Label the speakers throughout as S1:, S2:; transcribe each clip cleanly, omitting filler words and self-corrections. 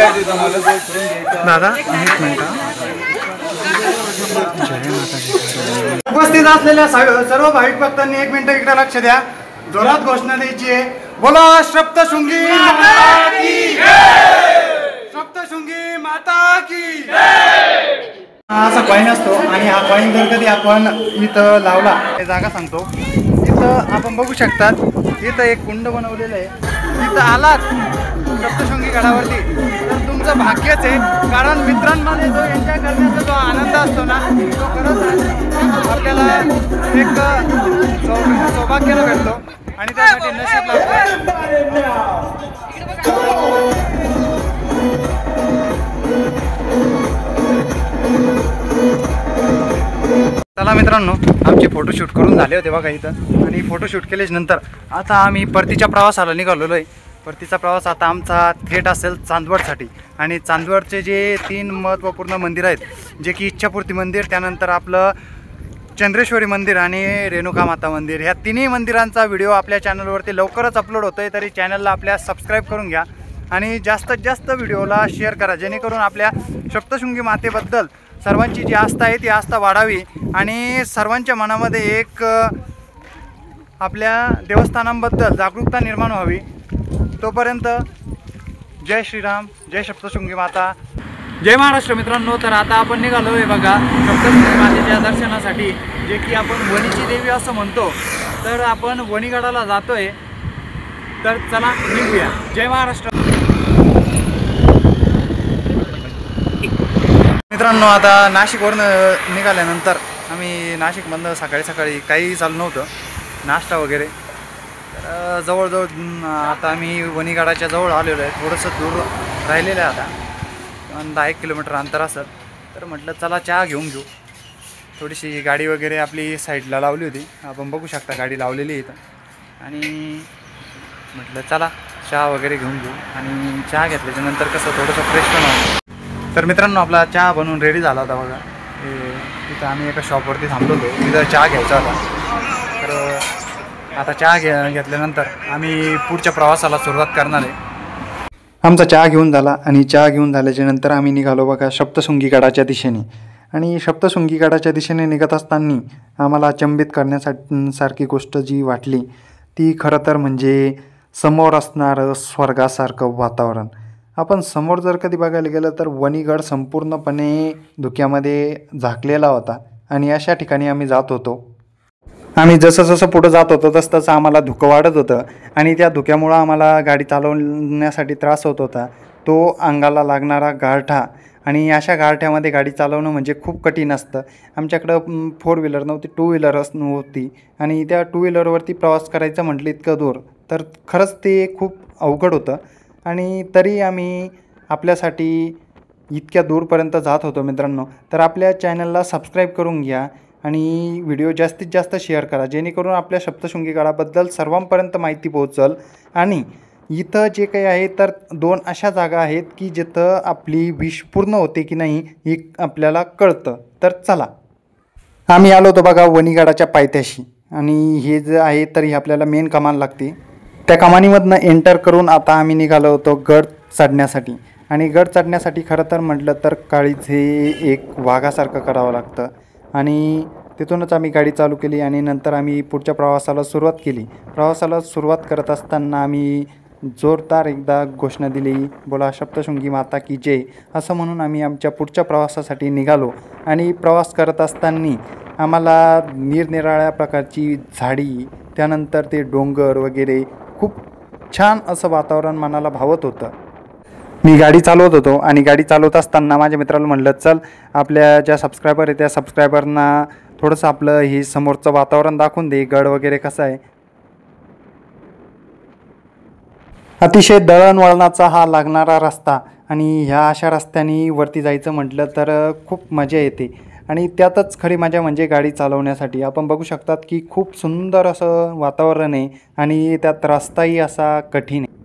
S1: दादा एक मिनिट. उपस्थित असलेल्या सर्व भाविक भक्तांनी 1 मिनिट इकडे लक्ष द्या. जोरात घोषणा द्यायची आहे. बोला सप्तशृंगी माता की जय, सप्तशृंगी माता की जय. हा असा कॉईन असतो आणि हा कॉईन जर कधी आपण इथं लावला, हे जागा सांगतो, इथं आपण बघू शकतात इथं एक कुंड बनवलेलं आहे. इथं आलात सप्तशृंगी गडावरती तर तुमचं भाग्यच आहे. कारण मित्रांमध्ये जो एन्जॉय करण्याचा जो आनंद असतो ना, तो खरंच आपल्याला एक सौभाग्याला भेटतो आणि त्यासाठी नशीब लागतो. चला मित्रांनो, आमचे फोटोशूट करून झाले होते बघा इथं, आणि फोटोशूट केल्याच नंतर आता आम्ही परतीच्या प्रवासाला निघालेलो आहे. परतीचा प्रवास आता आमचा थेट असेल चांदवडसाठी. आणि चांदवडचे जे 3 महत्त्वपूर्ण मंदिर आहेत, जे की इच्छापूर्ती मंदिर, त्यानंतर आपलं चंद्रेश्वरी मंदिर आणि रेणुका माता मंदिर, ह्या तिन्ही मंदिरांचा व्हिडिओ आपल्या चॅनलवरती लवकरच अपलोड होतो आहे. तरी चॅनलला आपल्या सबस्क्राईब करून घ्या आणि जास्तीत जास्त व्हिडिओला शेअर करा, जेणेकरून आपल्या सप्तशृंगी मातेबद्दल सर्वांची जी आस्था आहे ती आस्था वाढावी आणि सर्वांच्या मनामध्ये एक आपल्या देवस्थानांबद्दल जागरूकता निर्माण व्हावी. तोपर्यंत जय श्रीराम, जय सप्तशृंगी माता, जय महाराष्ट्र. मित्रांनो, तर आता आपण निघालो आहे बघा सप्तशृंगी मातेच्या दर्शनासाठी, जे की आपण वणीची देवी असं म्हणतो. तर आपण वणीगडाला जातो आहे. तर चला निघूया. जय महाराष्ट्र. मित्रांनो, आता नाशिकवरून निघाल्यानंतर आम्ही नाशिकमधनं सकाळी काही चालू नव्हतं, नाश्ता वगैरे. तर जवळजवळ आता आम्ही वणीगडाच्या जवळ आलेलो आहे. थोडंसं दूर राहिलेलं आहे आता, 10-1 किलोमीटर अंतर असत. तर म्हटलं चला चहा घेऊन घेऊ. थोडीशी गाडी वगैरे आपली साईडला लावली होती, आपण बघू शकता गाडी लावलेली इथं. आणि म्हटलं चला चहा वगैरे घेऊन घेऊ. आणि चहा घेतल्याच्यानंतर कसं थोडंसं फ्रेश पण होतं. तर मित्रांनो, आपला चहा बनवून रेडी झाला होता बघा. तिथं आम्ही एका शॉपवरती थांबलो होतो, तिथं चहा घ्यायचा होता. तर आता चहा घेतल्यानंतर आम्ही पुढच्या प्रवासाला सुरुवात करणार आहे. आमचा चहा घेऊन झाला आणि चहा घेऊन झाल्याच्या नंतर आम्ही निघालो बघा सप्तशृंगी गडाच्या दिशेने. आणि सप्तशृंगी गडाच्या दिशेने निघत असताना आम्हाला अचंबित करण्यासारखी गोष्ट जी वाटली ती खरं तर म्हणजे समोर असणारं स्वर्गासारखं वातावरण. आपण समोर जर कधी बघायला गेलं तर वणीगड संपूर्णपणे धुक्यामध्ये झाकलेला होता आणि अशा ठिकाणी आम्ही जात होतो. आम्ही जसं पुढं जात होतो तसं आम्हाला धुकं वाढत होतं आणि त्या धुक्यामुळं आम्हाला गाडी चालवण्यासाठी त्रास होत होता. तो अंगाला लागणारा गारठा, आणि अशा गारठ्यामध्ये गाडी चालवणं म्हणजे खूप कठीण असतं. आमच्याकडं 4 व्हीलर नव्हती, 2 व्हीलर नव्हती आणि त्या 2 व्हीलरवरती प्रवास करायचं म्हटलं इतकं दूर तर खरंच ते खूप अवघड होतं. आणि तरी आम्ही आपल्यासाठी इतक्या दूरपर्यंत जात होतो मित्रांनो. तर आपल्या चॅनलला सबस्क्राईब करून घ्या आणि व्हिडिओ जास्तीत जास्त शेअर करा, जेणेकरून आपल्या सप्तशृंगी गडाबद्दल सर्वांपर्यंत माहिती पोहोचल. आणि इथं जे काही आहे तर 2 अशा जागा आहेत की जिथं आपली विश पूर्ण होते की नाही हे आपल्याला कळतं. तर चला, आम्ही आलो होतो बघा वणीगडाच्या पायथ्याशी, आणि हे जे आहे तर ही आपल्याला मेन कमान लागते. त्या कमानीमधनं एंटर करून आता आम्ही निघालो होतो गड चढण्यासाठी. आणि गड चढण्यासाठी खरं तर म्हटलं तर काळीज हे एक वाघासारखं करावं लागतं. आणि तिथूनच आम्ही गाडी चालू केली आणि नंतर आम्ही पुढच्या प्रवासाला सुरुवात केली. प्रवासाला सुरुवात करत असताना आम्ही जोरदार एकदा घोषणा दिली, बोला सप्तशृंगी माता की जय, असं म्हणून आम्ही आमच्या पुढच्या प्रवासासाठी निघालो. आणि प्रवास करत असताना आम्हाला निरनिराळ्या प्रकारची झाडी, त्यानंतर ते डोंगर वगैरे खूप छान असं वातावरण मनाला भावत होतं. मी गाडी चालवत होतो आणि गाडी चालवत असताना माझ्या मित्राला म्हणलं, चल आपल्या ज्या सबस्क्रायबर आहे त्या सबस्क्रायबरना थोडंसं आपलं हे समोरचं वातावरण दाखवून दे, गड वगैरे कसं आहे. अतिशय दळणवळणाचा हा लागणारा रस्ता, आणि ह्या अशा रस्त्याने वरती जायचं म्हटलं तर खूप मजा येते. आणि त्यातच खरी मजा म्हणजे गाडी चालवण्यासाठी. आपण बघू शकतात की खूप सुंदर असं वातावरण आहे आणि त्यात रस्ताही असा कठीण आहे.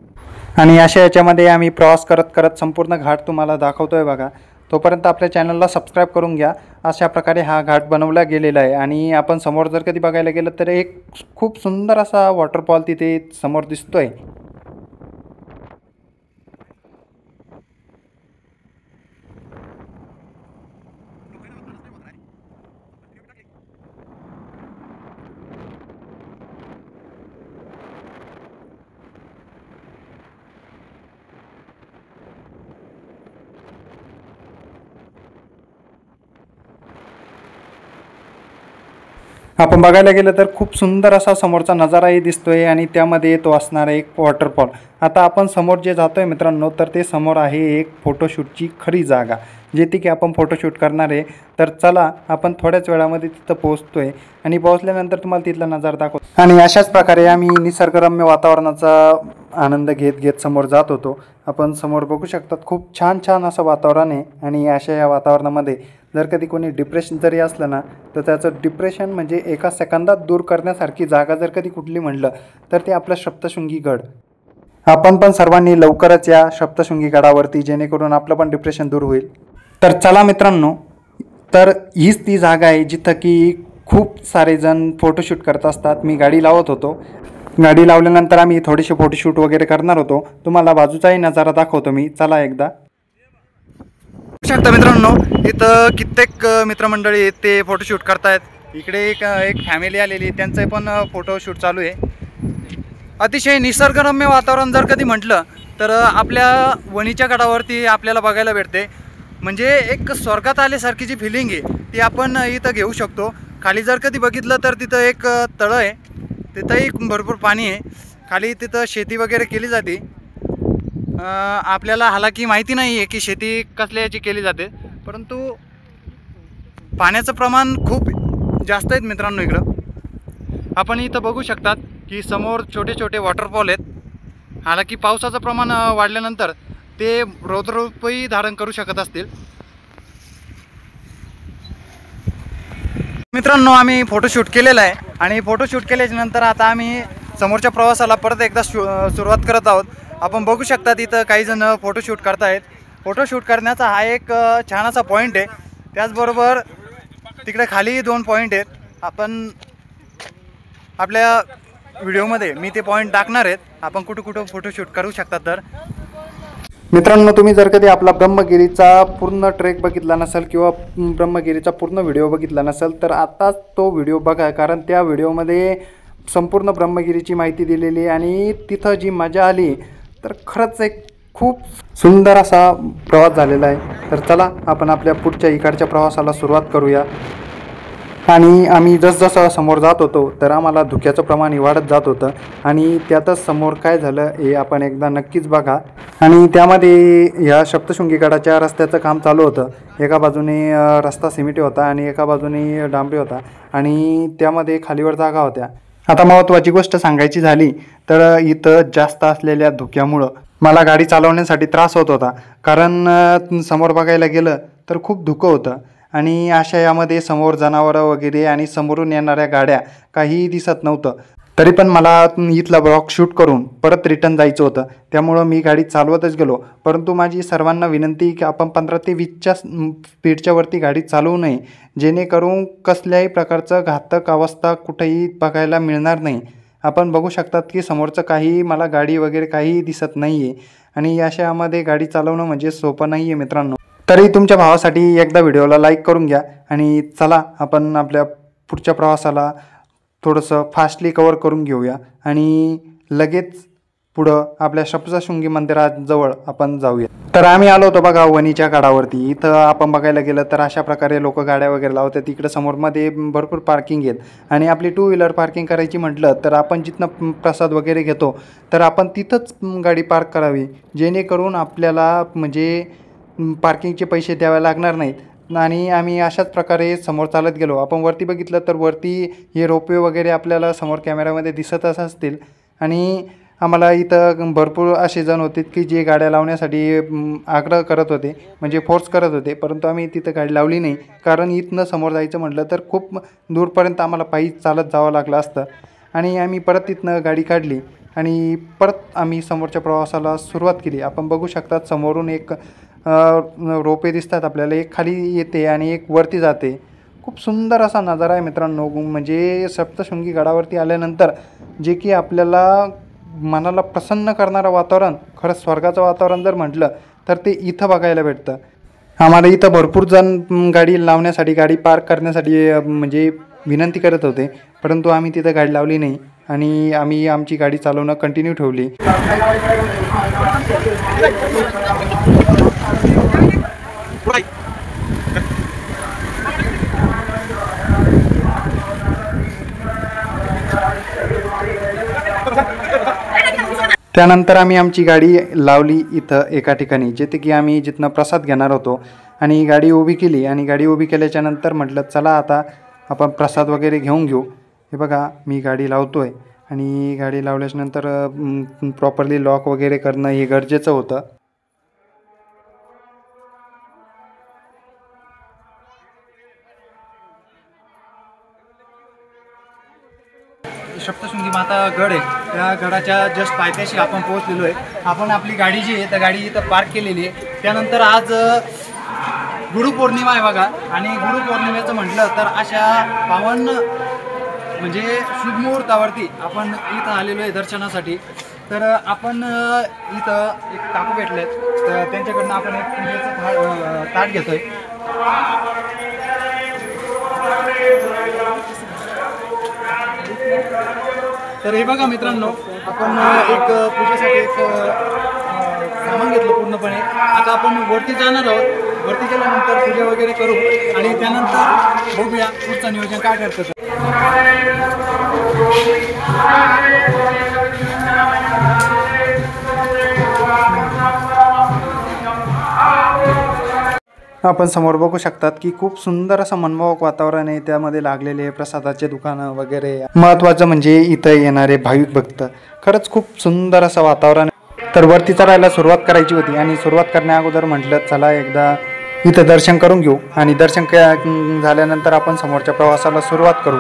S1: आणि अशा याच्यामध्ये आम्ही प्रवास करत करत संपूर्ण घाट तुम्हाला दाखवतो आहे बघा. तोपर्यंत आपल्या चॅनलला सबस्क्राईब करून घ्या. अशा प्रकारे हा घाट बनवला गेलेला आहे. आणि आपण समोर जर कधी बघायला गेलं तर एक खूप सुंदर असा वॉटरफॉल तिथे समोर दिसतो आहे. आपण बघायला गेलं तर खूप सुंदर असा समोरचा नजाराही दिसतोय आणि त्यामध्ये तो असणारा एक वॉटरफॉल. आता आपण समोर जे जातोय मित्रांनो, तर ते समोर आहे एक फोटोशूटची खरी जागा, जिथे की आपण फोटोशूट करणार आहे. तर चला आपण थोड्याच वेळामध्ये तिथं पोहोचतोय आणि पोहोचल्यानंतर तुम्हाला तिथला नजारा दाखवतो. आणि अशाच प्रकारे आम्ही निसर्गरम्य वातावरणाचा आनंद घेत घेत समोर जात होतो. आपण समोर बघू शकतात खूप छान छान असं वातावरण आहे. आणि अशा या वातावरणामध्ये जर कधी कोणी डिप्रेशन जरी असलं ना, तर त्याचं डिप्रेशन म्हणजे एका सेकंदात दूर करण्यासारखी जागा जर कधी कुठली म्हणलं तर ते आपलं सप्तशृंगी गड. आपण पण सर्वांनी लवकरच या सप्तशृंगी गडावरती, जेणेकरून आपलं पण डिप्रेशन दूर होईल. तर चला मित्रांनो, तर हीच ती जागा आहे जिथं की खूप सारे जण फोटोशूट करत असतात. मी गाडी लावत होतो. गाडी लावल्यानंतर आम्ही थोडेसे फोटोशूट वगैरे करणार होतो. तुम्हाला बाजूचाही नजारा दाखवतो मी. चला एकदा शकता मित्रांनो, इथं कित्येक मित्रमंडळी ते फोटोशूट करतायत. इकडे एक फॅमिली आलेली, त्यांचं पण फोटोशूट चालू आहे. अतिशय निसर्गरम्य वातावरण जर कधी म्हटलं तर आपल्या वणीच्या गडावरती आपल्याला बघायला भेटते. म्हणजे एक स्वर्गात आल्यासारखी जी फिलिंग आहे ती आपण इथं घेऊ शकतो. खाली जर कधी बघितलं तर तिथं एक तळं आहे, तिथंही भरपूर पाणी आहे. खाली तिथं शेती वगैरे केली जाते. आपल्याला हालाकी माहिती नाही आहे की शेती कसल्या याची केली जाते, परंतु पाण्याचं प्रमाण खूप जास्त आहेत मित्रांनो इकडं. आपण इथं बघू शकतात की समोर छोटे छोटे वॉटरफॉल आहेत. हालाकी पावसाचं प्रमाण वाढल्यानंतर ते रौद्ररूपही धारण करू शकत असतील. मित्रांनो, आम्ही फोटोशूट केलेला आहे आणि फोटोशूट केल्याच्या नंतर आता आम्ही समोरच्या प्रवासाला परत एकदा सुरुवात करत आहोत. आपण बघू शकता इथं काही जण फोटोशूट करतायत. फोटोशूट करण्याचा हा एक छान असा पॉईंट आहे. त्याचबरोबर तिकडे खाली 2 पॉईंट आहेत. आपण आपल्या व्हिडिओमध्ये मी ते पॉईंट टाकणार आहेत. आपण कुठं कुठं फोटोशूट करू शकता. तर मित्रांनो, तुम्ही जर कधी आपला ब्रह्मगिरीचा पूर्ण ट्रेक बघितला नसेल किंवा ब्रह्मगिरीचा पूर्ण व्हिडिओ बघितला नसेल तर आताच तो व्हिडिओ बघा, कारण त्या व्हिडिओमध्ये संपूर्ण ब्रह्मगिरीची माहिती दिलेली आहे आणि तिथं जी मजा आली तर खरंच एक खूप सुंदर असा प्रवास झालेला आहे. तर चला आपण आपल्या पुढच्या इकडच्या प्रवासाला सुरुवात करूया. आणि आम्ही जसजसं समोर जात होतो तर आम्हाला धुक्याचं प्रमाण वाढत जात होतं आणि त्यातच समोर काय झालं हे आपण एकदा नक्कीच बघा. आणि त्यामध्ये ह्या सप्तशृंगी गडाच्या रस्त्याचं काम चालू होतं. एका बाजूने रस्ता सिमेंटी होता आणि एका बाजूने डांबरी होता आणि त्यामध्ये खालीवर जागा होत्या. आता महत्त्वाची गोष्ट सांगायची झाली तर इथं जास्त असलेल्या धुक्यामुळं मला गाडी चालवण्यासाठी त्रास होत होता, कारण समोर बघायला गेलं तर खूप धुकं होतं आणि अशा यामध्ये समोर जनावरं वगैरे आणि समोरून येणाऱ्या गाड्या काहीही दिसत नव्हतं. तरी पण मला इथला ब्लॉग शूट करून परत रिटर्न जायचं होतं, त्यामुळं मी गाडी चालवतच गेलो. परंतु माझी सर्वांना विनंती की आपण 15 ते 20च्या स्पीडच्या वरती गाडी चालवू नये, जेणेकरून कसल्याही प्रकारचं घातक अवस्था कुठेही बघायला मिळणार नाही. आपण बघू शकतात की समोरचं काही मला गाडी वगैरे काहीही दिसत नाही आहे आणि अशामध्ये गाडी चालवणं म्हणजे सोपं नाही आहे मित्रांनो. तरी तुमच्या भावासाठी एकदा व्हिडिओला लाईक करून घ्या आणि चला आपण आपल्या पुढच्या प्रवासाला थोडंसं फास्टली कवर करून घेऊया आणि लगेच पुढं आपल्या सप्तशृंगी मंदिराजवळ आपण जाऊया. तर आम्ही आलो होतो बघा वणीच्या गडावरती. इथं आपण बघायला गेलं तर अशा प्रकारे लोक गाड्या वगैरे लावतात. तिकडं समोरमध्ये भरपूर पार्किंग आहेत आणि आपली 2 व्हीलर पार्किंग करायची म्हटलं तर आपण जिथनं प्रसाद वगैरे घेतो तर आपण तिथंच गाडी पार्क करावी, जेणेकरून आपल्याला म्हणजे पार्किंगचे पैसे द्यावे लागणार नाहीत. आणि आम्ही अशाच प्रकारे समोर चालत गेलो. आपण वरती बघितलं तर वरती हे रोपवे वगैरे आपल्याला समोर कॅमेऱ्यामध्ये दिसतच असतील आणि आम्हाला इथं भरपूर असे जण होते की जे गाड्या लावण्यासाठी आग्रह करत होते, म्हणजे फोर्स करत होते. परंतु आम्ही तिथं गाडी लावली नाही, कारण इथनं समोर जायचं म्हटलं तर खूप दूरपर्यंत आम्हाला पायी चालत जावं लागलं असतं. आणि आम्ही परत तिथनं गाडी काढली आणि परत आम्ही समोरच्या प्रवासाला सुरुवात केली. आपण बघू शकतात समोरून एक रोपे दिसतात आपल्याला, एक खाली येते आणि एक वरती जाते. खूप सुंदर असा नजारा आहे मित्रांनो. म्हणजे सप्तशृंगी गडावरती आल्यानंतर जे की आपल्याला मनाला प्रसन्न करणारं वातावरण, खरंच स्वर्गाचं वातावरण जर म्हटलं तर ते इथं बघायला भेटतं. आम्हाला इथं भरपूर जण गाडी लावण्यासाठी, गाडी पार्क करण्यासाठी म्हणजे विनंती करत होते, परंतु आम्ही तिथं गाडी लावली नाही आणि आम्ही आमची गाडी चालवणं कंटिन्यू ठेवली. त्यानंतर आम्ही आमची गाडी लावली इथं एका ठिकाणी, जिथे की आम्ही जिथनं प्रसाद घेणार होतो. आणि गाडी उभी केली आणि गाडी उभी केल्याच्या नंतर म्हटलं चला आता आपण प्रसाद वगैरे घेऊन घेऊ. हे बघा मी गाडी लावतो आहे आणि गाडी लावल्याच्यानंतर प्रॉपरली लॉक वगैरे करणं हे गरजेचं होतं. सप्तशृंगी माता गड आहे, त्या गडाच्या जस्ट पायथ्याशी आपण पोहोचलेलो आहे. आपण आपली गाडी जी आहे त्या गाडी इथं पार्क केलेली आहे. त्यानंतर आज गुरुपौर्णिमा आहे बघा, आणि गुरुपौर्णिमेचं म्हटलं तर अशा पावन म्हणजे शुभमुहूर्तावरती आपण इथं आलेलो आहे दर्शनासाठी. तर आपण इथं एक काकू भेटलेत, तर त्यांच्याकडनं आपण एक पूजेचं ताट घेतोय. तर हे बघा मित्रांनो, आपण एक पूजेसाठी एक सामान घेतलं पूर्णपणे. आता आपण वरती जाणार आहोत. वरती गेल्यानंतर पूजा वगैरे करू आणि त्यानंतर बघूया पुढचं नियोजन काय ठरतं. आपण समोर बघू शकतात की खूप सुंदर असं मनमोहक वातावरण आहे. त्यामध्ये लागलेले प्रसादाचे दुकानं वगैरे. महत्त्वाचं म्हणजे इथं येणारे भाविक भक्त. खरंच खूप सुंदर असं वातावरण. तर वरती चढायला सुरुवात करायची होती आणि सुरुवात करण्या अगोदर म्हटलं चला एकदा इथं दर्शन करून घेऊ आणि दर्शन झाल्यानंतर आपण समोरच्या प्रवासाला सुरुवात करू.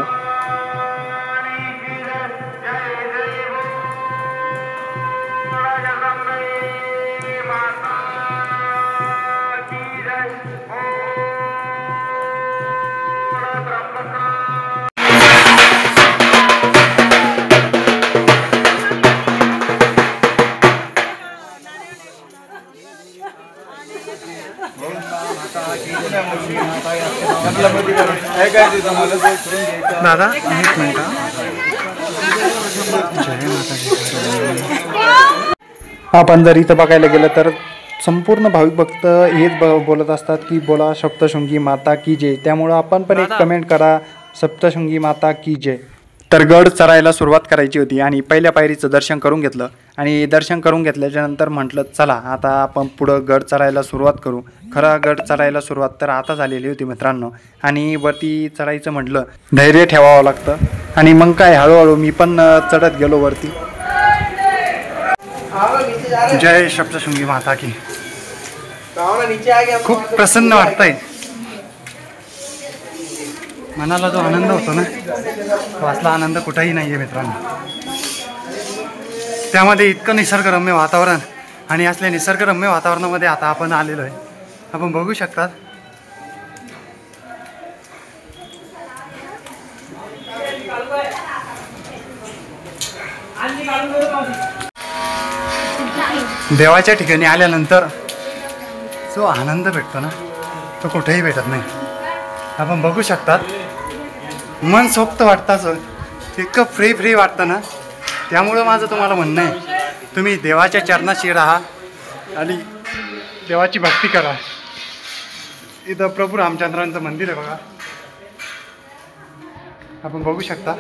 S1: दादा एक मिनिट. आपण जर इथं बघायला गेलं तर संपूर्ण भाविक भक्त हेच बोलत असतात की बोला सप्तशृंगी माता की जय. त्यामुळं आपण पण एक कमेंट करा सप्तशृंगी माता की जय. तर गड चढायला सुरुवात करायची होती आणि पहिल्या पायरीचं दर्शन करून घेतलं आणि दर्शन करून घेतल्याच्यानंतर म्हटलं चला आता आपण पुढं गड चढायला सुरुवात करू. खरा गड चढायला सुरुवात तर आता झालेली होती मित्रांनो. आणि वरती चढायचं म्हटलं धैर्य ठेवावं लागतं आणि मग काय हळूहळू मी पण चढत गेलो वरती. जय सप्तशृंगी माता की. खूप प्रसन्न वाटतंय. मनाला जो आनंद होतो ना, तो असला आनंद कुठेही नाही आहे मित्रांनो. त्यामध्ये इतकं निसर्गरम्य वातावरण आणि असल्या निसर्गरम्य वातावरणामध्ये आता आपण आलेलो आहे. आपण बघू शकतात देवाच्या ठिकाणी आल्यानंतर जो आनंद भेटतो ना, तो कुठेही भेटत नाही. आपण बघू शकतात मन सोक्त वाटतं, इतकं फ्री वाटतं ना. त्यामुळं माझं तुम्हाला म्हणणं आहे, तुम्ही देवाच्या चरणाशी राहा आणि देवाची भक्ती करा. इथं प्रभू रामचंद्रांचं मंदिर आहे बघा. आपण बघू शकता.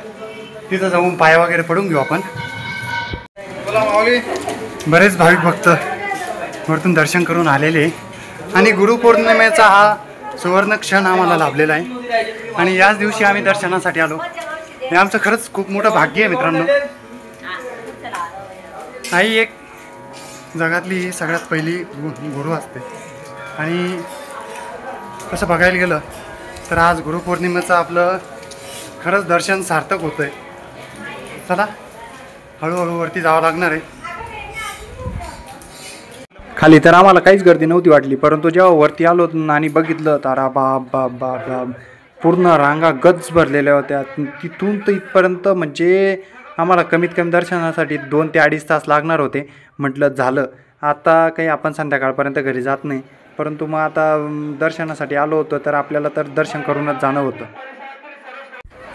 S1: तिथं जाऊन पाय वगैरे पडून घेऊ आपण. बरेच भाविक भक्त वरतून दर्शन करून आलेले आणि गुरुपौर्णिमेचा हा सुवर्ण क्षण आम्हाला लाभलेला आहे आणि याच दिवशी आम्ही दर्शनासाठी आलो. हे आमचं खरंच खूप मोठं भाग्य आहे मित्रांनो. आई एक जगातली सगळ्यात पहिली गुरु असते आणि तसं बघायला गेलं तर आज गुरुपौर्णिमेचं आपलं खरंच दर्शन सार्थक होतं आहे. चला हळूहळू वरती जावं लागणार आहे. खाली तर आम्हाला काहीच गर्दी नव्हती वाटली, परंतु जेव्हा वरती आलो आणि बघितलं तर बाप पूर्ण रांगा गच्च भरलेल्या होत्या. तिथून तर इथपर्यंत म्हणजे आम्हाला कमीत कमी दर्शनासाठी 2 ते 2.5 तास लागणार होते. म्हटलं झालं आता काही आपण संध्याकाळपर्यंत घरी जात नाही, परंतु मग आता दर्शनासाठी आलो होतो तर आपल्याला तर दर्शन करूनच जाणं होतं.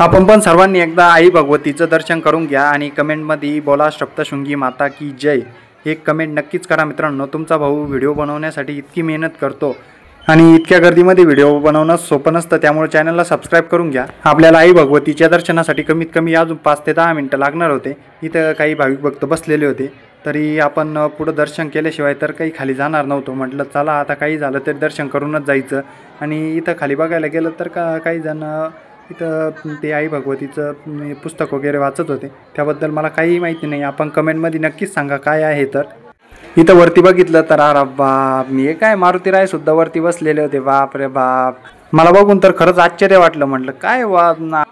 S1: आपण पण सर्वांनी एकदा आई भगवतीचं दर्शन करून घ्या आणि कमेंटमध्ये बोला सप्तशृंगी माता की जय एक कमेंट नक्कीच करा मित्रांनो. तुमचा भाऊ व्हिडिओ बनवण्यासाठी इतकी मेहनत करतो आणि इतक्या गर्दीमध्ये व्हिडिओ बनवणं सोपं नसतं, त्यामुळे चॅनलला सबस्क्राईब करून घ्या. आपल्याला आई भगवतीच्या दर्शनासाठी कमीत कमी अजून 5 ते 10 मिनटं लागणार होते. इथं काही भाविक भक्त बसलेले होते तरी आपण पुढं दर्शन केल्याशिवाय तर काही खाली जाणार नव्हतो. म्हटलं चला आता काही झालं तरी दर्शन करूनच जायचं. आणि इथं खाली बघायला गेलं तर काही जण इथं ते आई भगवतीचं पुस्तक वगैरे वाचत होते. त्याबद्दल मला काही माहिती नाही. आपण कमेंटमध्ये नक्कीच सांगा काय आहे. तर इथं वरती बघितलं तर अरे बाप, मी हे काय मारुतीरायसुद्धा वरती बसलेले होते. बाप रे बाप, मला बघून तर खरंच आश्चर्य वाटलं. म्हटलं काय वा ना.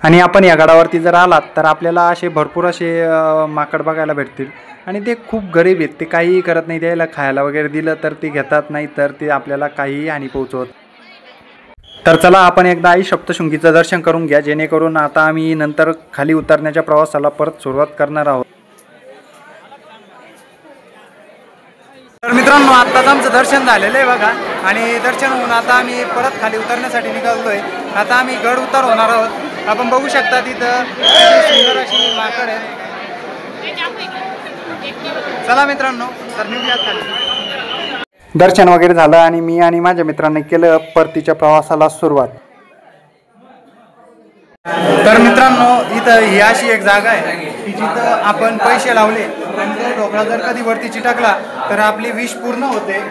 S1: आणि आपण या गडावरती जर आलात तर आपल्याला असे भरपूर असे माकड बघायला भेटतील. आणि ते खूप गरीब आहेत. ते काहीही करत नाही. त्याला खायला वगैरे दिलं तर ते घेतात, नाही तर ते आपल्याला काहीही हानी पोहोचवत. तर चला आपण एकदा आई सप्तशृंगीचं दर्शन करून घ्या, जेणेकरून आता आम्ही नंतर खाली उतरण्याच्या प्रवासाला परत सुरुवात करणार आहोत. तर मित्रांनो, आत्ताच आमचं दर्शन झालेलं आहे बघा. आणि दर्शन होऊन आता आम्ही परत खाली उतरण्यासाठी निघालोय. आता आम्ही गड उतार होणार आहोत. आपण बघू शकता तिथं सुंदर अशी माकड आहे. चला मित्रांनो, तर निघूयात खाली. दर्शन वगैरे झालं आणि मी आणि माझ्या मित्रांनी केलं परतीच्या प्रवासाला सुरुवात. तर मित्रांनो, इथं ही अशी एक जागा आहे की जिथं आपण पैसे लावले आणि तो ढोकळा जर कधी वरती चिटकला तर आपली विश पूर्ण होते.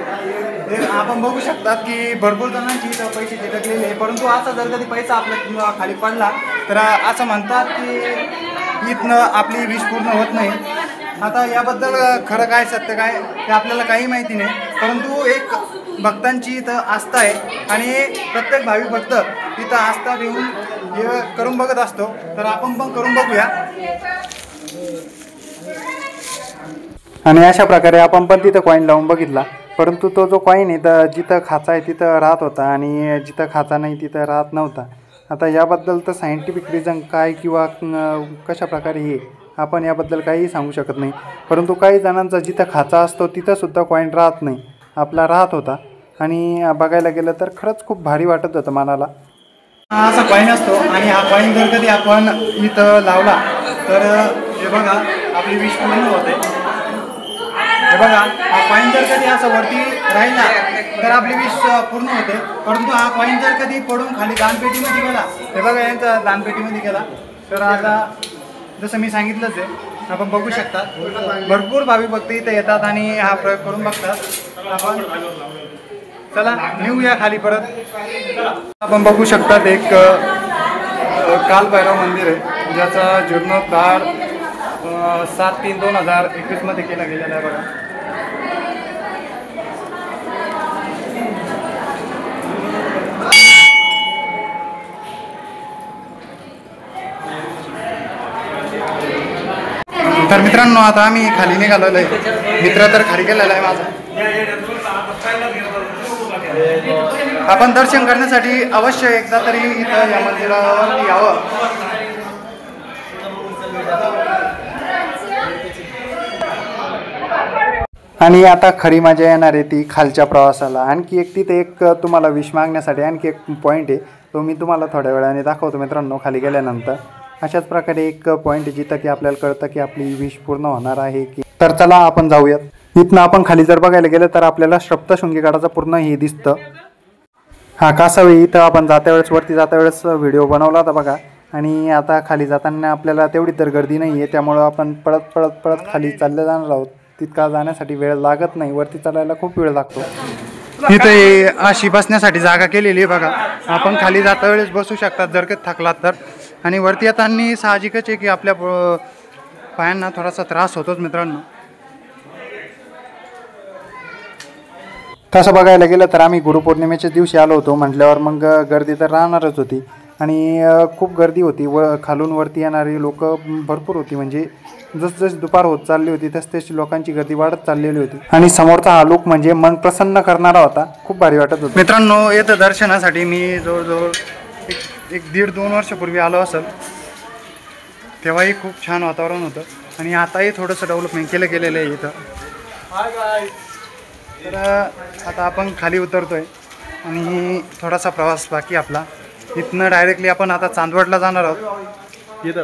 S1: आपण बघू शकता की भरपूर जणांची इथं पैसे चिटकलेले आहे. परंतु असा जर कधी पैसा आपल्या खाली पडला तर असं म्हणतात की इथनं आपली विश पूर्ण होत नाही. आता याबद्दल खरं काय सत्य काय ते आपल्याला काही माहिती नाही. परंतु एक भक्तांची इथं आस्था आहे आणि प्रत्येक भाविक भक्त इथं आस्था घेऊन हे करून बघत असतो. तर आपण पण करून बघूया. आणि अशा प्रकारे आपण पण तिथं कॉईन लावून बघितला. परंतु तो जो कॉईन आहे तर जिथं खाचा आहे तिथं राहत होता आणि जिथं खाचा नाही तिथं राहत नव्हता. आता याबद्दल तर सायंटिफिक रिझन काय किंवा कशा प्रकारे हे आपण याबद्दल काहीही सांगू शकत नाही. परंतु काही जणांचा जिथं खाचा असतो तिथंसुद्धा कॉईन राहत नाही, आपला राहत होता. आणि बघायला गेलं तर खरंच खूप भारी वाटत होतं मनाला. हा असा कॉईन असतो आणि हा कॉईन जर कधी आपण इथं लावला तर हे बघा आपली विश पूर्ण होते. हे बघा, हा कॉईन जर कधी असं वरती राहिला तर आपली विश पूर्ण होते. परंतु हा कॉईन जर कधी पडून खाली दानपेटीमध्ये गेला, हे बघा यांचा दानपेटीमध्ये गेला, तर आता जसं मी सांगितलंच आहे, आपण बघू शकता भरपूर भाविक भक्त इथे येतात आणि हा प्रयोग करून बघतात. आपण चला निघूया खाली परत. आपण बघू शकतात एक कालभैरव मंदिर आहे ज्याचा जीर्णोद्धार 7/3/2021 मध्ये केला गेलेला आहे बघा. तर मित्रांनो, आता आम्ही खाली निघालेलो आहे. मित्र तर खाली गेलेला आहे माझा. आपण दर्शन करण्यासाठी अवश्य एकदा तरी इथं या मंदिरावर यावं. आणि आता खरी मजा येणार आहे ती खालच्या प्रवासाला. आणखी एक तिथे एक तुम्हाला विश मागण्यासाठी आणखी एक पॉईंट आहे, तो मी तुम्हाला थोड्या वेळाने दाखवतो मित्रांनो खाली गेल्यानंतर. अशाच प्रकारे एक पॉईंट जिथं की आपल्याला कळतं की आपली विश पूर्ण होणार आहे की. तर चला आपण जाऊयात. इथनं आपण खाली जर बघायला गेलं तर आपल्याला सप्तशृंगी गडाचं पूर्ण हे दिसतं. हा कासावे इथं आपण वरती जाता वेळेस व्हिडिओ बनवला होता बघा. आणि आता खाली जाताना आपल्याला तेवढी तर गर्दी नाही आहे, त्यामुळं आपण पळत खाली चालले जाणार आहोत. तितका जाण्यासाठी वेळ लागत नाही, वरती चालायला खूप वेळ लागतो. इथे अशी बसण्यासाठी जागा केलेली आहे बघा. आपण खाली जाता वेळेस बसू शकतात जर का थकलात तर. आणि वरती येताना साहजिकच आहे की आपल्या पायांना थोडासा त्रास होतोच मित्रांनो. तसं बघायला गेलं तर आम्ही गुरुपौर्णिमेच्या दिवशी आलो होतो म्हटल्यावर मग गर्दी तर राहणारच होती. आणि खूप गर्दी होती खालून वरती येणारी लोक भरपूर होती. म्हणजे जसजशी दुपार होत चालली होती तशी लोकांची गर्दी वाढत चाललेली होती. आणि समोरचा हा लुक म्हणजे मन प्रसन्न करणारा होता. खूप भारी वाटत होतं मित्रांनो. येतं दर्शनासाठी मी जवळजवळ एक 1.5-2 वर्षापूर्वी आलो असेल. तेव्हाही खूप छान वातावरण होतं आणि आताही थोडंसं डेव्हलपमेंट केलेलं आहे इथं. तर आता आपण खाली उतरतोय आणि थोडासा प्रवास बाकी आपला. इथनं डायरेक्टली आपण आता चांदवडला जाणार आहोत. इथं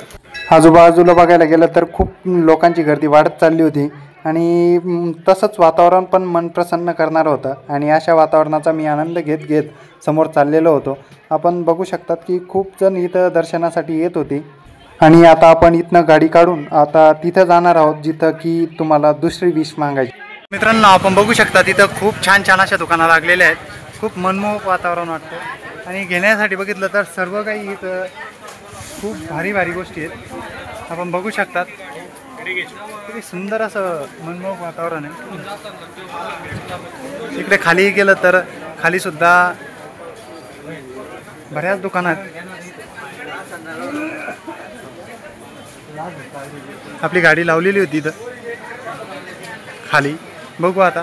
S1: आजूबाजूला बघायला गेलं तर खूप लोकांची गर्दी वाढत चालली होती आणि तसंच वातावरण पण मन प्रसन्न करणारं होतं. आणि अशा वातावरणाचा मी आनंद घेत समोर चाललेलो होतो. आपण बघू शकतात की खूप जण इथं दर्शनासाठी येत होते. आणि आता आपण इथनं गाडी काढून आता तिथं जाणार आहोत जिथं की तुम्हाला दुसरी विश मागायची. मित्रांनो, आपण बघू शकता तिथं खूप छान छान अशा दुकानं लागलेल्या आहेत. खूप मनमोहक वातावरण वाटतं आणि घेण्यासाठी बघितलं तर सर्व काही इथं खूप भारी भारी गोष्टी आहेत. आपण बघू शकतात किती सुंदर असं मनमोहक वातावरण आहे. इकडे खाली गेलं तर खाली सुद्धा बऱ्याच दुकानात आपली गाडी लावलेली होती इथं खाली. बघू आता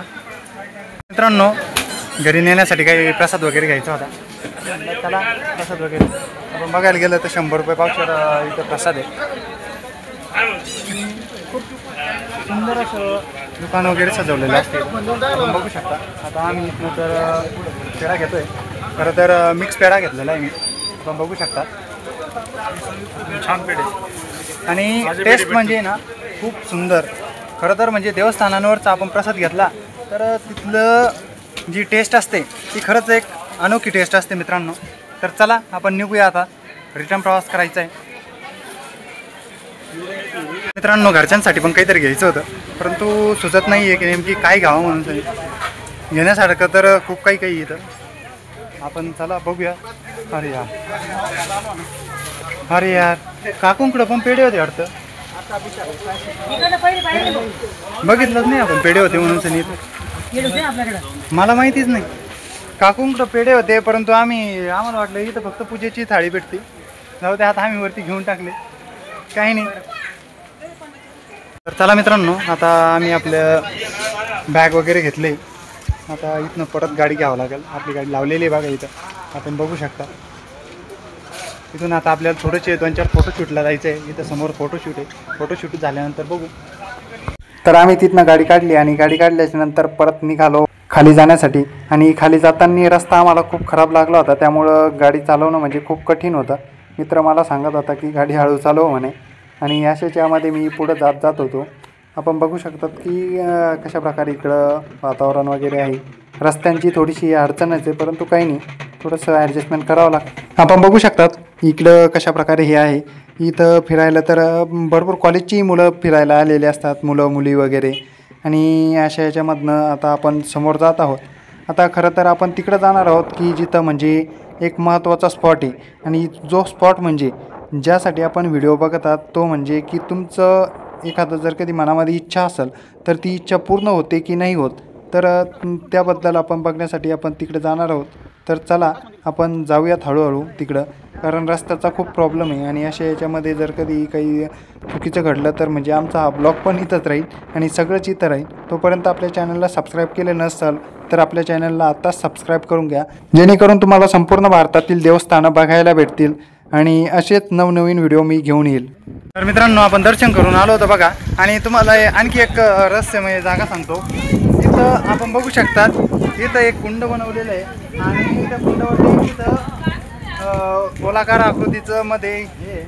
S1: मित्रांनो, घरी नेण्यासाठी काही प्रसाद वगैरे घ्यायचा होता. चला प्रसाद वगैरे आपण बघायला गेलं तर 100 रुपये पावशेर इथं प्रसाद आहे. खूप सुंदर असं दुकान वगैरे सजवलेलं असते. आपण बघू शकता. आता आम्ही इथनं तर पेढा घेतोय. खरं तर मिक्स पेढा घेतलेला आहे मी. आपण बघू शकता छान पेढे आणि टेस्ट म्हणजे ना खूप सुंदर. खरं तर म्हणजे देवस्थानांवरचा आपण प्रसाद घेतला तर तिथलं जी टेस्ट असते ती खरंच एक अनोखी टेस्ट असते मित्रांनो. तर चला आपण निघूया, आता रिटर्न प्रवास करायचा आहे. मित्रांनो, घरच्यांसाठी पण काहीतरी घ्यायचं होतं परंतु सुचत नाही आहे की नेमकी काय घ्यावं म्हणून. घेण्यासारखं तर खूप काही काही येतं. आपण चला बघूया. अरे यार काकूंकडं पण पेढे होते वाटतं. बघितलंच नाही आपण पेढे होते म्हणून. मला माहितीच नाही. काकूंकडं पेढे होते परंतु आम्हाला वाटलं इथं फक्त पूजेची थाळी भेटते. जाऊ द्या, आता आम्ही वरती घेऊन टाकले. काही नाही. तर चला मित्रांनो, आता आम्ही आपलं बॅग वगैरे घेतले. आता इथनं परत गाडी घ्यावं लागेल. आपली गाडी लावलेली आहे बघा इथं, आपण बघू शकता. इथून आता आपल्याला थोडेसे 2-4 फोटोशूटला जायचं आहे. इथं समोर फोटोशूट आहे. फोटोशूट झाल्यानंतर बघू. तर आम्ही तिथनं गाडी काढली आणि गाडी काढल्याच्या नंतर परत निघालो खाली जाण्यासाठी. आणि खाली जाताना रस्ता आम्हाला खूप खराब लागला होता, त्यामुळं गाडी चालवणं म्हणजे खूप कठीण होतं. मित्र मला सांगत होता की गाडी हळू चालव म्हणे. आणि अशाच्यामध्ये मी पुढं जात होतो. आपण बघू शकतात की कशा प्रकारे इकडं वातावरण वगैरे आहे. रस्त्यांची थोडीशी अडचणच आहे परंतु काही नाही, थोडंसं ॲडजस्टमेंट करावं लागतं. आपण बघू शकतात इकडं कशा प्रकारे हे आहे. इथं फिरायला तर भरपूर कॉलेजची मुलं फिरायला आलेले असतात, मुलं मुली वगैरे. आणि अशा याच्यामधनं आता आपण समोर जात आहोत. आता खरं तर आपण तिकडं जाणार आहोत की जिथं म्हणजे एक महत्त्वाचा स्पॉट आहे. आणि जो स्पॉट म्हणजे ज्यासाठी आपण व्हिडिओ बघत आहात तो म्हणजे की तुमचं एखादं जर कधी मनामध्ये इच्छा असेल तर ती इच्छा पूर्ण होते की नाही होत, तर त्याबद्दल आपण बघण्यासाठी आपण तिकडे जाणार आहोत. तर चला आपण जाऊयात हळूहळू तिकडं, कारण रस्त्याचा खूप प्रॉब्लेम आहे. आणि अशा याच्यामध्ये जर कधी काही चुकीचं घडलं तर म्हणजे आमचा हा ब्लॉग पण इथंच राहील आणि सगळंच इथं राहील. तोपर्यंत आपल्या चॅनलला सबस्क्राईब केलं नसेल तर आपल्या चॅनलला आत्ताच सबस्क्राईब करून घ्या, जेणेकरून तुम्हाला संपूर्ण भारतातील देवस्थानं बघायला भेटतील आणि असेच नवनवीन व्हिडिओ मी घेऊन येईल. तर मित्रांनो, आपण दर्शन करून आलो होतो बघा. आणि तुम्हाला आणखी एक रहस्यमय जागा सांगतो. इथं आपण बघू शकतात, इथं एक कुंड बनवलेलं आहे आणि त्या कुंडावरती इथं गोलाकार आकृतीचं मध्ये हे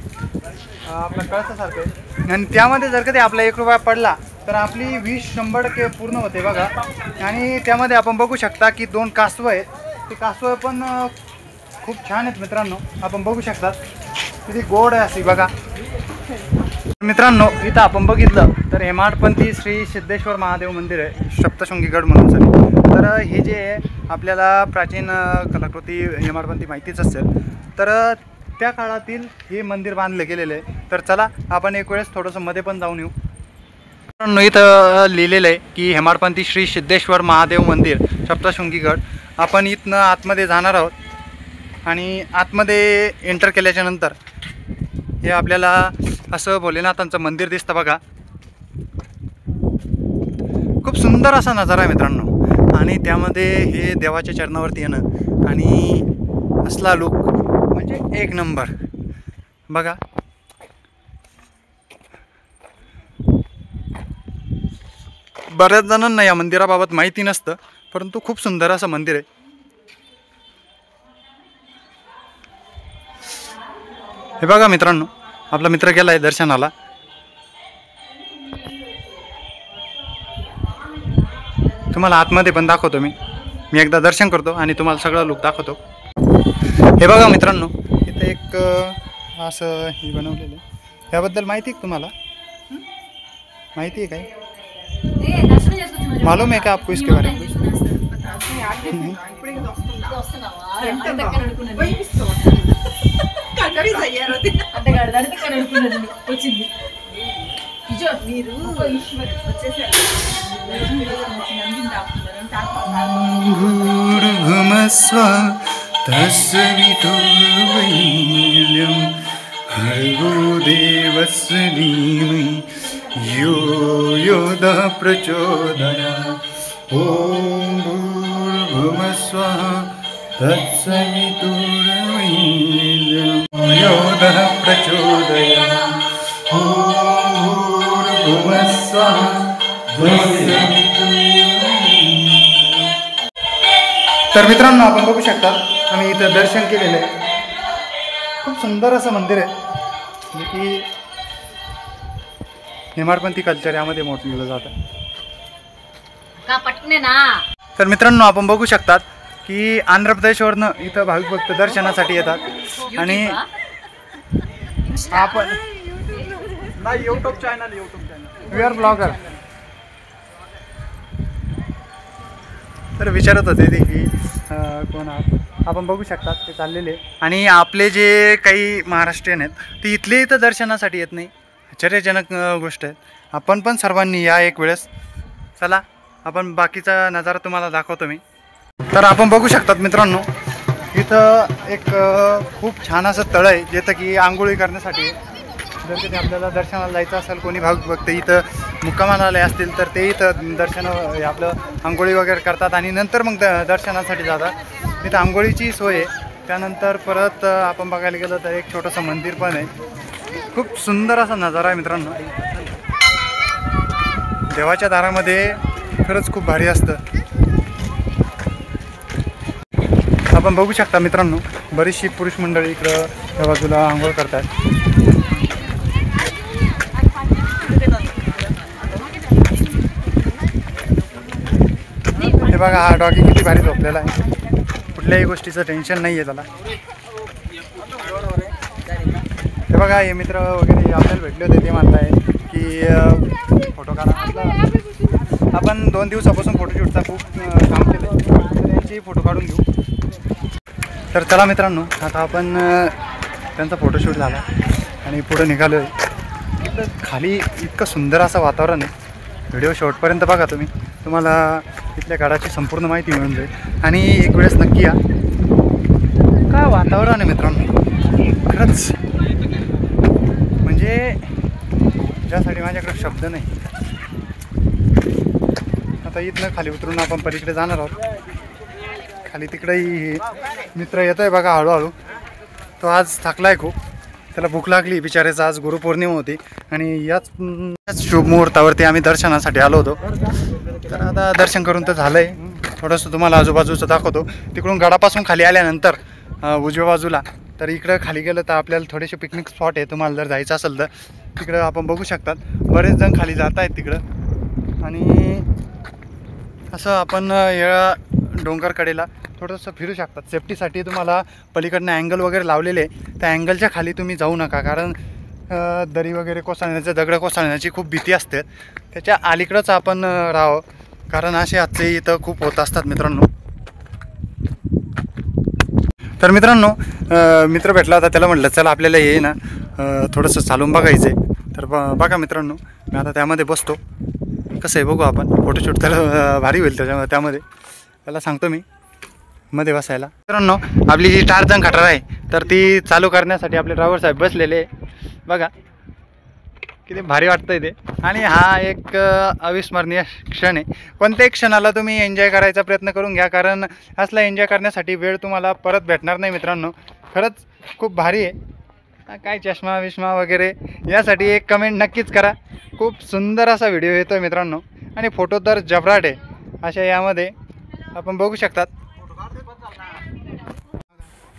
S1: आपलं कळसासारखं आहे. आणि त्यामध्ये जर कधी आपला 1 रुपया पडला तर आपली विश 100% पूर्ण होते बघा. आणि त्यामध्ये आपण बघू शकता की 2 कासवं आहेत. ते कासवं पण खूप छान आहेत मित्रांनो. आपण बघू शकतात किती गोड आहे अशी बघा. मित्रांनो, इथं आपण बघितलं तर हेमाडपंथी श्री सिद्धेश्वर महादेव मंदिर आहे, सप्तशृंगीगड म्हणून सर. तर हे जे आपल्याला प्राचीन कलाकृती हेमाडपंथी माहितीच असेल, तर त्या काळातील हे मंदिर बांधलं गेलेलं आहे. तर चला आपण एक वेळेस थोडंसं मध्ये पण जाऊन येऊ. मित्रांनो, इथं लिहिलेलं आहे की हेमाडपंथी श्री सिद्धेश्वर महादेव मंदिर सप्तशृंगीगड. आपण इथनं आतमध्ये जाणार आहोत आणि आतमध्ये एंटर केल्याच्या नंतर हे आपल्याला असं भोलेनाथांचं मंदिर दिसतं बघा. खूप सुंदर असा नजारा आहे मित्रांनो. आणि त्यामध्ये हे देवाच्या चरणावरती येणं आणि असला लुक म्हणजे एक नंबर बघा. बऱ्याच जणांना या मंदिराबाबत माहिती नसतं परंतु खूप सुंदर असं मंदिर आहे. हे बघा मित्रांनो, आपला मित्र गेला आहे दर्शनाला. तुम्हाला आतमध्ये पण दाखवतो मी एकदा दर्शन करतो आणि तुम्हाला सगळं लुक दाखवतो. हे बघा मित्रांनो, इथं एक असं हे बनवलेलं आहे त्याबद्दल माहिती आहे तुम्हाला? माहिती आहे काय? मालूम है क्या आपको इसके बारे में? देवस्य धीमहि यो योधः प्रचोदयात्। ॐ भूर्भुवः स्वः तत्सवितुर्वरेण्यं योधः प्रचोदयात्। ॐ भूर्भुवः स्वः तत्सवितुर्वरेण्यं। तर मित्रांनो, आपण बघू शकता आम्ही इथं दर्शन केलेलं आहे। खूप सुंदर असं मंदिर आहे, जे की हेमाडपंथी कल्चर यामध्ये मोडलं जातं
S2: का पटणे ना।
S1: तर मित्रांनो, आपण बघू शकतात की आंध्र प्रदेशवरनं इथं भाविक भक्त दर्शनासाठी येतात आणि आपण नाही YouTube channel we are blogger. तर विचारत होते ते की कोण आहात। आपण बघू शकतात ते चाललेले आणि आपले जे काही महाराष्ट्रीयन आहेत ते इथले इथं दर्शनासाठी येत नाही। आश्चर्यजनक गोष्ट आहे। आपण पण सर्वांनी या एक वेळेस। चला आपण बाकीचा नजारा तुम्हाला दाखवतो मी। तर आपण बघू शकतात मित्रांनो, इथं एक खूप छान असं तळ आहे, जिथं की आंघोळी करण्यासाठी जर कधी आपल्याला दर्शनाला जायचं असेल, कोणी भाविक भक्त इथं मुक्कामाला आले असतील तर ते इथं दर्शन आपलं आंघोळी वगैरे करतात आणि नंतर मग दर्शनासाठी जातात। इथं आंघोळीची सोय आहे। त्यानंतर परत आपण बघायला गेलं तर एक छोटंसं मंदिर पण आहे। खूप सुंदर असा नजारा आहे मित्रांनो। देवाच्या दारामध्ये खरंच खूप भारी असतं। आपण बघू शकता मित्रांनो, बरीचशी पुरुष मंडळी इकडं त्या बाजूला आंघोळ करतात। हे बघा, हा डॉगी किती भारी झोपलेला आहे, कुठल्याही गोष्टीचं टेन्शन नाही आहे त्याला। हे बघा, हे मित्र वगैरे आपल्याला भेटले होते, ते म्हणताय की फोटो काढा। आपण 2 दिवसापासून फोटोशूटचा खूप काम केलं, तर यांची फोटो काढून घेऊ। तर चला मित्रांनो, आता आपण त्यांचा फोटोशूट झाला आणि पुढे निघालो आहे। इथं खाली इतकं सुंदर असं वातावरण आहे। व्हिडिओ शेवटपर्यंत बघा तुम्ही, तुम्हाला इथल्या गडाची संपूर्ण माहिती मिळून जाईल आणि एक वेळेस नक्की या। काय वातावरण आहे मित्रांनो, खरंच म्हणजे ज्यासाठी माझ्याकडे शब्द नाही। आता इथनं खाली उतरून आपण पलीकडे जाणार आहोत। खाली तिकडेही मित्र येतो आहे बघा हळूहळू। तो आज थकला आहे खूप, त्याला भूक लागली बिचाऱ्याचं। आज गुरुपौर्णिमा होती आणि याच शुभ मुहूर्तावरती आम्ही दर्शनासाठी आलो होतो। तर आता दर्शन करून तर झालं आहे। थोडंसं तुम्हाला आजूबाजूचं दाखवतो। तिकडून गडापासून खाली आल्यानंतर उजव्या बाजूला तर इकडं खाली गेलं तर आपल्याला थोडेसे पिकनिक स्पॉट आहे। तुम्हाला जर जायचं असेल तर तिकडं आपण बघू शकतात, बरेच जण खाली जात आहेत तिकडं। आणि असं आपण या डोंगर कडेला थोडंसं फिरू शकतात। सेफ्टीसाठी तुम्हाला पलीकडनं अँगल वगैरे लावलेले आहे, त्या अँगलच्या खाली तुम्ही जाऊ नका, कारण दरी वगैरे कोसळण्याचं, दगडं कोसळण्याची खूप भीती असते। त्याच्या अलीकडंच आपण राहावं, कारण असे आजचे इथं खूप होत असतात मित्रांनो। तर मित्रांनो, मित्र भेटला होता, त्याला म्हटलं चला आपल्याला हे ना थोडंसं चालून बघायचं आहे। तर बघा मित्रांनो, मी आता त्यामध्ये बसतो। कसं आहे बघू आपण, फोटोशूट त्याला भारी होईल त्यामध्ये त्याला सांगतो मी मध्ये बसायला। मित्रांनो, आपली जी टार्झन खटार आहे तर ती चालू करण्यासाठी आपले ड्रायव्हर साहेब बसलेले बघा, किती भारी वाटतंय ते। आणि हा एक अविस्मरणीय क्षण आहे। कोणत्याही क्षणाला तुम्ही एन्जॉय करायचा प्रयत्न करून घ्या, कारण असला एन्जॉय करण्यासाठी वेळ तुम्हाला परत भेटणार नाही मित्रांनो। खरंच खूप भारी आहे। काय चष्मा विष्मा वगैरे यासाठी एक कमेंट नक्कीच करा। खूप सुंदर असा व्हिडिओ येतोय मित्रांनो आणि फोटो तर जबराट आहे अशा यामध्ये आपण बघू शकतात।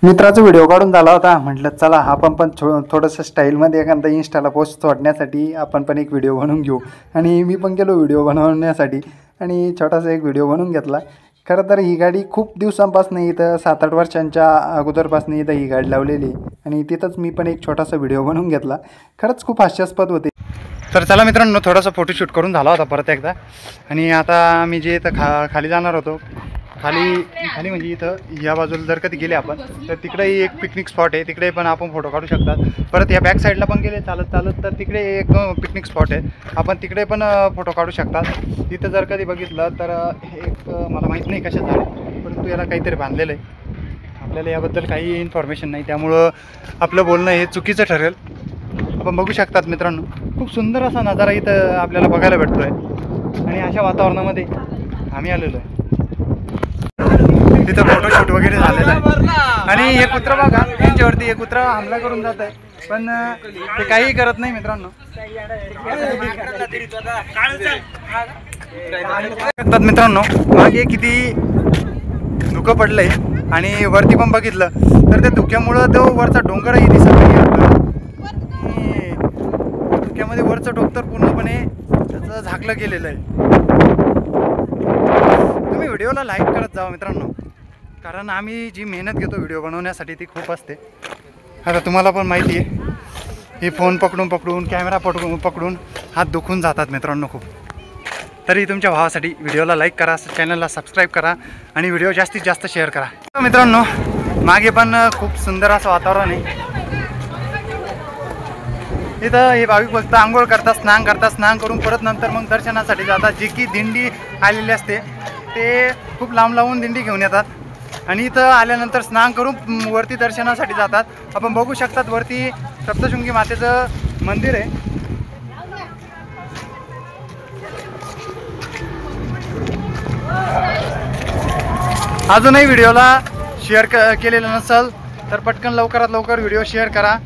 S1: मित्राचा व्हिडिओ काढून झाला होता, म्हटलं चला आपण पण थोडंसं स्टाईलमध्ये एखादा इंस्टाला पोस्ट सोडण्यासाठी आपण पण एक व्हिडिओ बनवून घेऊ। आणि मी पण गेलो व्हिडिओ बनवण्यासाठी आणि छोटासा एक व्हिडिओ बनवून घेतला।
S3: खरं तर ही गाडी खूप दिवसांपासून इथं 7-8 वर्षांच्या अगोदरपासून इथं ही गाडी लावलेली आणि तिथंच मी पण एक छोटासा व्हिडिओ बनवून घेतला. खरंच खूप हास्यास्पद होते.
S1: तर चला मित्रांनो, थोडासा फोटोशूट करून झाला होता परत एकदा. आणि आता मी जे इथं खाली जाणार होतो, खाली म्हणजे इथं या बाजूला जर कधी गेले आपण तर तिकडेही एक पिकनिक स्पॉट आहे, तिकडे पण आपण फोटो काढू शकतात. परत या बॅक साईडला पण गेले चालत तर तिकडे एक पिकनिक स्पॉट आहे, आपण तिकडे पण फोटो काढू शकतात. तिथं जर कधी बघितलं तर एक मला माहीत नाही कशात झालं, परंतु याला काहीतरी बांधलेलं आहे. आपल्याला याबद्दल काही इन्फॉर्मेशन नाही, त्यामुळं आपलं बोलणं हे चुकीचं ठरेल. आपण बघू शकतात मित्रांनो, खूप सुंदर असा नजारा इथं आपल्याला बघायला भेटतो आहे आणि अशा वातावरणामध्ये आम्ही आलेलो आहे. तिथं फोटोशूट वगैरे झालेलं आहे आणि हे कुत्रा बघा, यांच्यावरती हे कुत्रा हमला करून जात आहे, पण ते काहीही करत नाही मित्रांनो. मित्रांनो मागे किती धुकं पडलंय आणि वरती पण बघितलं तर त्या धुक्यामुळं तो वरचा डोंगरही दिसत नाही. धुक्यामध्ये वरचं डोंगर तर पूर्णपणे त्याचं झाकलं गेलेलं आहे. तुम्ही व्हिडिओला लाईक करत जावा मित्रांनो, कारण आम्ही जी मेहनत घेतो व्हिडिओ बनवण्यासाठी ती खूप असते. आता तुम्हाला पण माहिती आहे, हे फोन पकडून कॅमेरा पकडून हात दुखून जातात मित्रांनो खूप. तरी तुमच्या भावासाठी व्हिडिओला लाईक करा, चॅनलला सबस्क्राईब करा आणि व्हिडिओ जास्तीत जास्त शेअर करा. मित्रांनो मागे पण खूप सुंदर असं वातावरण आहे. इथं हे भाविक भक्त आंघोळ करतात, स्नान करून परत नंतर मग दर्शनासाठी जातात. जी की दिंडी आलेली असते ते खूप लांब दिंडी घेऊन येतात आणि इथं आल्यानंतर स्नान करून वरती दर्शनासाठी जातात. आपण बघू शकतात वरती सप्तशृंगी मातेचं मंदिर आहे. अजूनही व्हिडिओला शेअर केलेलं नसेल तर पटकन लवकरात लवकर व्हिडिओ शेअर करा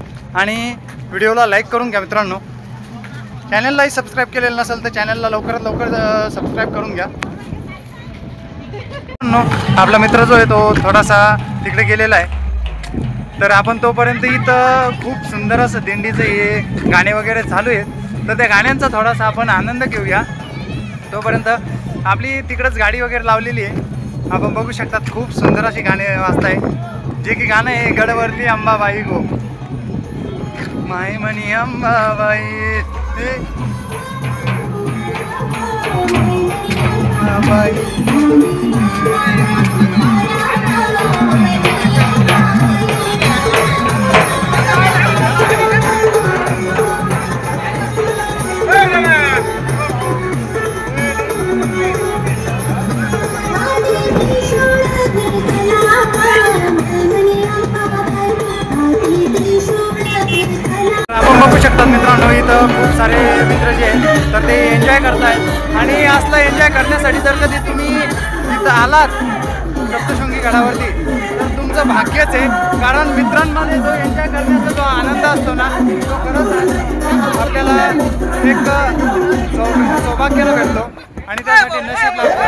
S1: आणि व्हिडिओला लाईक करून घ्या मित्रांनो. चॅनललाही सबस्क्राईब केलेलं नसेल तर चॅनलला लवकरात लवकर सबस्क्राईब करून घ्या. आपला मित्र जो आहे तो थोडासा तिकडे गेलेला आहे, तर आपण तोपर्यंत इथं खूप सुंदर असं दिंडीचं हे गाणे वगैरे चालू आहेत, तर त्या गाण्यांचा थोडासा आपण आनंद घेऊया. तोपर्यंत आपली तिकडंच गाडी वगैरे लावलेली आहे, आपण बघू शकतात. खूप सुंदर अशी गाणे वाजताय, जे की गाणं आहे गडवरती अंबाबाई गो माय म्हणी अंबाबाई आपण बघू शकतात मित्रांनो, इथं खूप सारे मित्र जे आहेत तर ते एन्जॉय करतायत. आणि असलं एन्जॉय करण्यासाठी जर कधी तुम्ही इथं आलात सप्तशृंगी गडावरती तर तुमचं भाग्यच आहे, कारण मित्रांमध्ये जो एन्जॉय करण्याचा जो आनंद असतो ना तो खरंच आपल्याला एक सौभाग्याला भेटतो आणि त्यासाठी नशीब लागतो.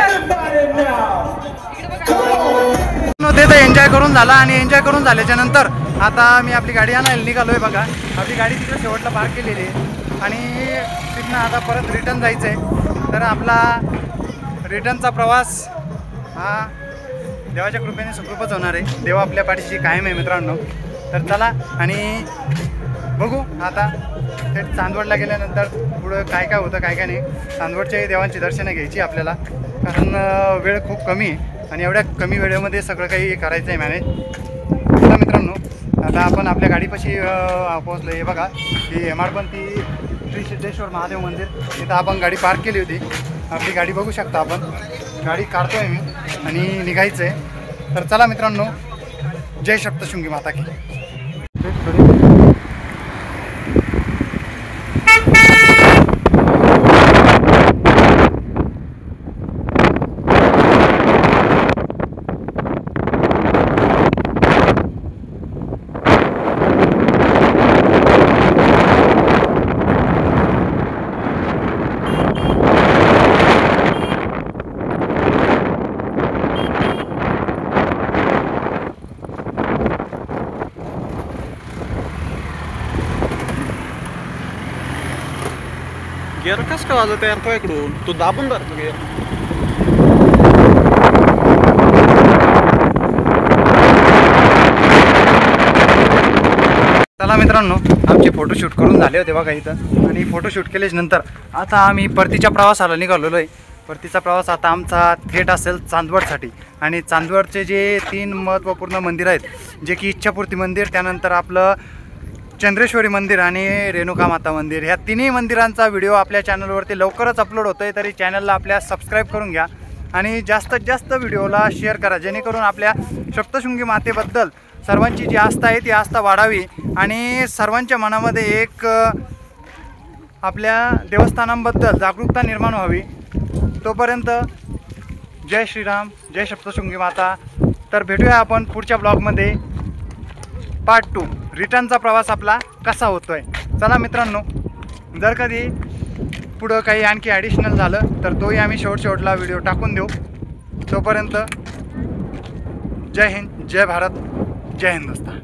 S1: ते तर एन्जॉय करून झाला आणि एन्जॉय करून झाल्याच्या नंतर आता मी आपली गाडी आणायला निघालो आहे. बघा आपली गाडी तिकडे शेवटला पार्क केलेली आहे आणि तिथनं आता परत रिटर्न जायचं आहे. तर आपला रिटर्नचा प्रवास हा देवाच्या कृपेने सुखरूपच होणार आहे. देव आपल्या पाठीशी कायम आहे मित्रांनो. तर चला आणि बघू आता थेट चांदवडला गेल्यानंतर पुढं काय काय होतं काय काय नाही. चांदवडच्याही देवांची दर्शनं घ्यायची आपल्याला, कारण वेळ खूप कमी आहे आणि एवढ्या कमी वेळेमध्ये सगळं काही करायचं आहे मॅनेज. चला मित्रांनो, आता आपण आपल्या गाडीपाशी पोहोचलो. हे बघा ही हेमाडपंथी श्री सिद्धेश्वर महादेव मंदिर, तिथं आपण गाडी पार्क केली होती. आपली गाडी बघू शकता आपण, गाडी काढतो आहे मी आणि निघायचं आहे. तर चला मित्रांनो, जय सप्तशृंगी माता की.
S4: गेअर कसं काय वाजवत यार तो इकडून, तो दाबून धरतो गेअर.
S1: चला मित्रांनो, आमचे फोटोशूट करून झाले होते बघा इथं, आणि फोटोशूट केल्याच्या नंतर आता आम्ही परतीच्या प्रवासाला निघालेलो आहे. परतीचा प्रवास आता आमचा थेट असेल चांदवडसाठी. आणि चांदवडचे जे 3 महत्त्वपूर्ण मंदिर आहेत, जे की इच्छापूर्ती मंदिर, त्यानंतर आपलं चंद्रेश्वरी मंदिर आणि रेणुका माता मंदिर, ह्या तिन्ही मंदिरांचा व्हिडिओ आपल्या चॅनलवरती लवकरच अपलोड होतो आहे. तरी चॅनलला आपल्या सबस्क्राईब करून घ्या आणि जास्तीत जास्त व्हिडिओला शेअर करा, जेणेकरून आपल्या सप्तशृंगी मातेबद्दल सर्वांची जी आस्था आहे ती आस्था वाढावी आणि सर्वांच्या मनामध्ये एक आपल्या देवस्थानांबद्दल जागरूकता निर्माण व्हावी. तोपर्यंत जय श्रीराम, जय सप्तशृंगी माता. तर भेटूया आपण पुढच्या ब्लॉगमध्ये पार्ट 2, रिटर्नचा प्रवास आपला कसा होतो आहे. चला मित्रांनो, जर कधी पुढं काही आणखी ॲडिशनल झालं तर तोही आम्ही शेवटला व्हिडिओ टाकून देऊ. तोपर्यंत जय हिंद, जय भारत, जय हिंदुस्तान.